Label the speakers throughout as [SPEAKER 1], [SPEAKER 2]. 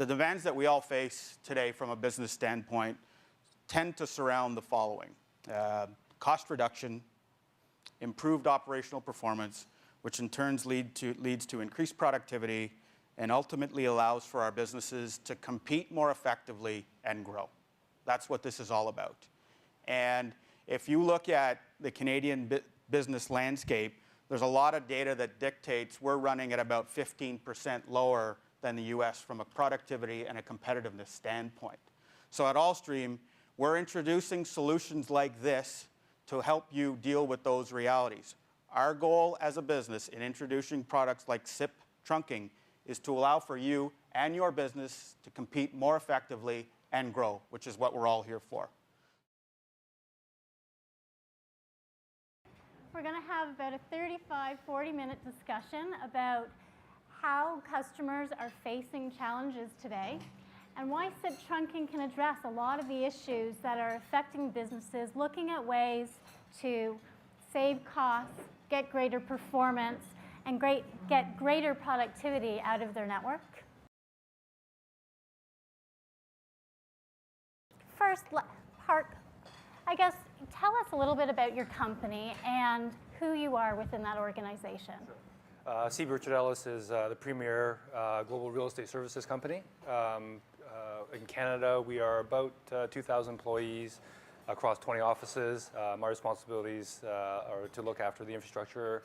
[SPEAKER 1] The demands that we all face today from a business standpoint tend to surround the following. Cost reduction, improved operational performance, which in turn leads to increased productivity and ultimately allows for our businesses to compete more effectively and grow. That's what this is all about. And if you look at the Canadian business landscape, there's a lot of data that dictates we're running at about 15% lower than the US from a productivity and a competitiveness standpoint. So at Allstream, we're introducing solutions like this to help you deal with those realities. Our goal as a business in introducing products like SIP trunking is to allow for you and your business to compete more effectively and grow, which is what we're all here for.
[SPEAKER 2] We're going to have about a 35-40-minute discussion about how customers are facing challenges today and why SIP trunking can address a lot of the issues that are affecting businesses, looking at ways to save costs, get greater performance, and get greater productivity out of their network. First, Park, I guess, tell us a little bit about your company and who you are within that organization.
[SPEAKER 3] Sure. C. Richard Ellis is the premier global real estate services company. In Canada, we are about 2,000 employees across 20 offices. My responsibilities are to look after the infrastructure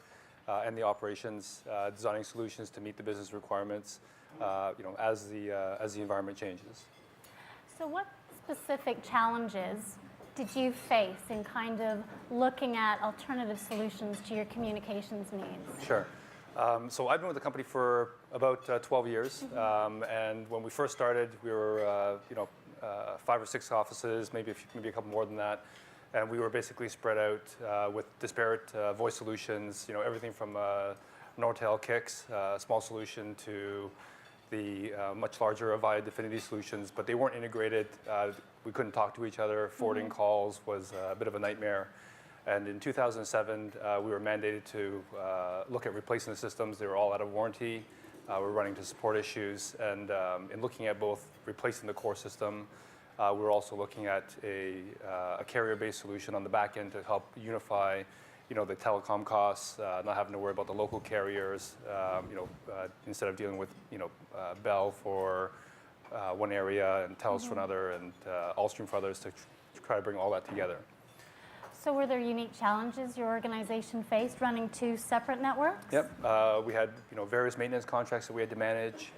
[SPEAKER 3] and the operations, designing solutions to meet the business requirements, as the environment changes.
[SPEAKER 2] So what specific challenges did you face in kind of looking at alternative solutions to your communications needs?
[SPEAKER 3] Sure. So I've been with the company for about 12 years, and when we first started, we were 5 or 6 offices, maybe a couple more than that, and we were basically spread out with disparate voice solutions. Everything from Nortel Kicks, a small solution, to the much larger Avaya Definity solutions, but they weren't integrated. We couldn't talk to each other. Forwarding calls was a bit of a nightmare. And in 2007, we were mandated to look at replacing the systems. They were all out of warranty. We were running into support issues. And in looking at both replacing the core system, we were also looking at a carrier-based solution on the back end to help unify the telecom costs, not having to worry about the local carriers, instead of dealing with Bell for one area and Telus for another and Allstream for others, to try to bring all that together.
[SPEAKER 2] So were there unique challenges your organization faced running 2 separate networks?
[SPEAKER 3] Yep. We had various maintenance contracts that we had to manage,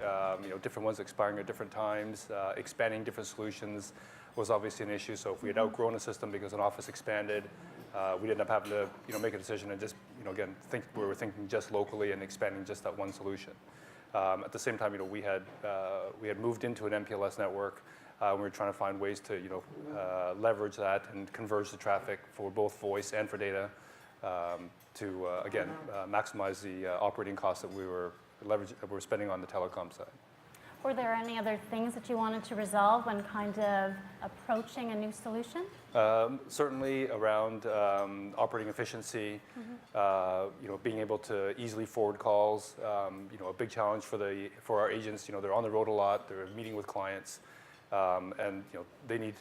[SPEAKER 3] different ones expiring at different times. Expanding different solutions was obviously an issue. So if we had outgrown a system because an office expanded, we'd end up having to make a decision and just again we were thinking just locally and expanding just that one solution. At the same time, we had moved into an MPLS network. We were trying to find ways to leverage that and converge the traffic for both voice and for data to again maximize the operating costs that we were spending on the telecom side.
[SPEAKER 2] Were there any other things that you wanted to resolve when kind of approaching a new solution?
[SPEAKER 3] Certainly around operating efficiency, being able to easily forward calls. A big challenge for our agents. They're on the road a lot. They're meeting with clients, and they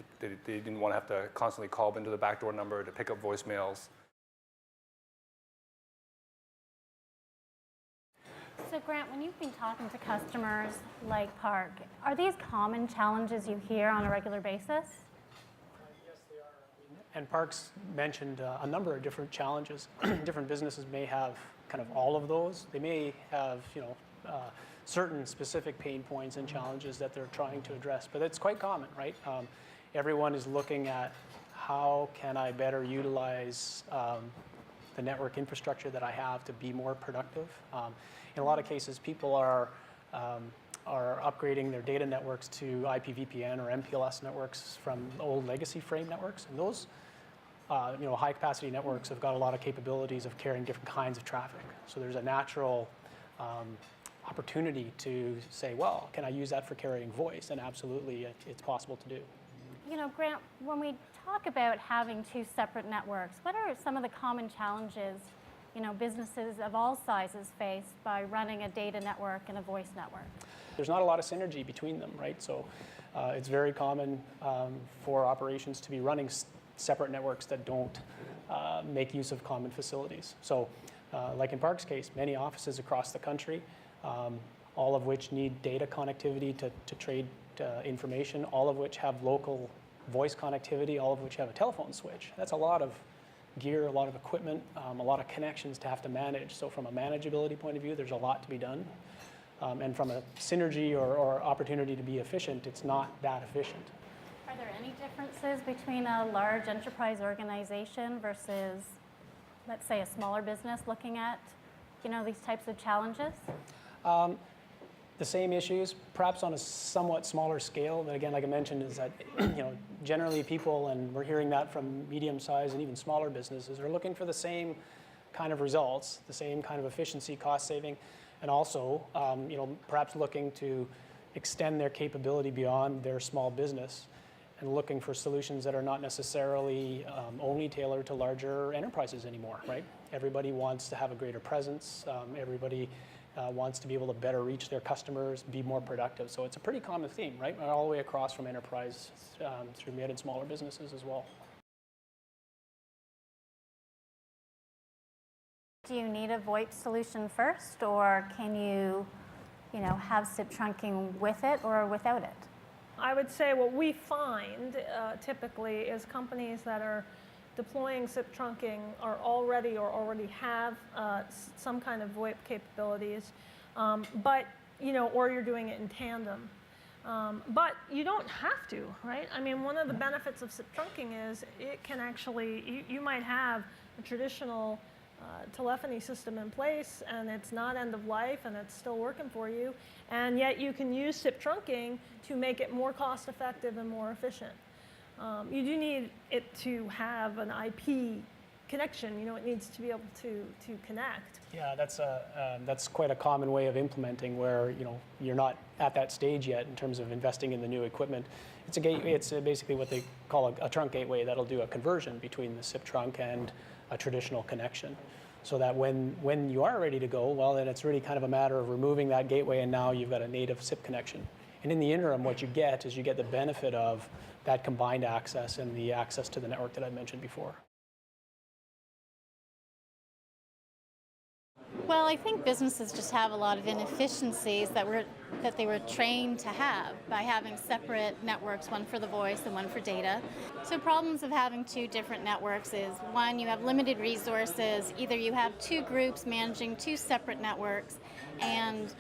[SPEAKER 3] didn't want to have to constantly call into the backdoor number to pick up voicemails.
[SPEAKER 2] So Grant, when you've been talking to customers like Park, are these common challenges you hear on a regular basis?
[SPEAKER 4] Yes, they are. And Park's mentioned a number of different challenges. Different businesses may have kind of all of those. They may have, certain specific pain points and challenges that they're trying to address, but it's quite common, right? Everyone is looking at how can I better utilize the network infrastructure that I have to be more productive. In a lot of cases, people are upgrading their data networks to IPVPN or MPLS networks from old legacy frame networks, and those high-capacity networks have got a lot of capabilities of carrying different kinds of traffic. So there's a natural opportunity to say, well, can I use that for carrying voice? And absolutely, it's possible to do.
[SPEAKER 2] Grant, when we talk about having 2 separate networks, what are some of the common challenges businesses of all sizes face by running a data network and a voice network?
[SPEAKER 4] There's not a lot of synergy between them, right? So it's very common for operations to be running separate networks that don't make use of common facilities. So like in Park's case, many offices across the country, all of which need data connectivity to trade information, all of which have local voice connectivity, all of which have a telephone switch. That's a lot of gear, a lot of equipment, a lot of connections to have to manage. So from a manageability point of view, there's a lot to be done. And from a synergy or opportunity to be efficient, it's not that efficient.
[SPEAKER 2] Are there any differences between a large enterprise organization versus, let's say, a smaller business looking at, these types of challenges?
[SPEAKER 4] The same issues, perhaps on a somewhat smaller scale. But again, like I mentioned, is that generally people, and we're hearing that from medium-sized and even smaller businesses, are looking for the same kind of results, the same kind of efficiency, cost saving, and also perhaps looking to extend their capability beyond their small business and looking for solutions that are not necessarily only tailored to larger enterprises anymore, right? Everybody wants to have a greater presence. Everybody wants to be able to better reach their customers, be more productive. So it's a pretty common theme, right? All the way across from enterprise through mid and smaller businesses as well.
[SPEAKER 2] Do you need a VoIP solution first, or can you, have SIP trunking with it or without it?
[SPEAKER 5] I would say what we find typically is companies that are deploying SIP trunking are already have some kind of VoIP capabilities, but or you're doing it in tandem. But you don't have to, right? I mean, one of the benefits of SIP trunking is it can actually, you might have a traditional telephony system in place and it's not end of life and it's still working for you, and yet you can use SIP trunking to make it more cost effective and more efficient. You do need it to have an IP connection. It needs to be able to connect.
[SPEAKER 4] Yeah, that's quite a common way of implementing where you're not at that stage yet in terms of investing in the new equipment. It's a gateway. It's basically what they call a trunk gateway that'll do a conversion between the SIP trunk and a traditional connection, so that when you are ready to go, well, then it's really kind of a matter of removing that gateway, and now you've got a native SIP connection. And in the interim, what you get is you get the benefit of that combined access and the access to the network that I mentioned before.
[SPEAKER 2] Well, I think businesses just have a lot of inefficiencies that they were trained to have by having separate networks, one for the voice and one for data. So problems of having two different networks is, one, you have limited resources. Either you have two groups managing two separate networks, and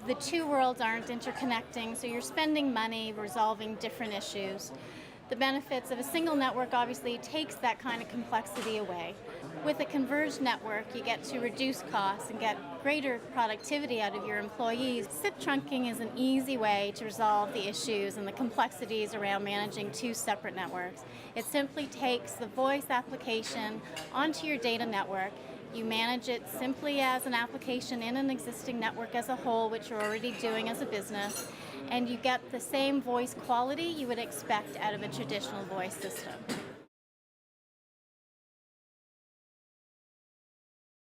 [SPEAKER 2] the two worlds aren't interconnecting, so you're spending money resolving different issues. The benefits of a single network obviously takes that kind of complexity away. With a converged network, you get to reduce costs and get greater productivity out of your employees. SIP trunking is an easy way to resolve the issues and the complexities around managing two separate networks. It simply takes the voice application onto your data network. You manage it simply as an application in an existing network as a whole, which you're already doing as a business, and you get the same voice quality you would expect out of a traditional voice system.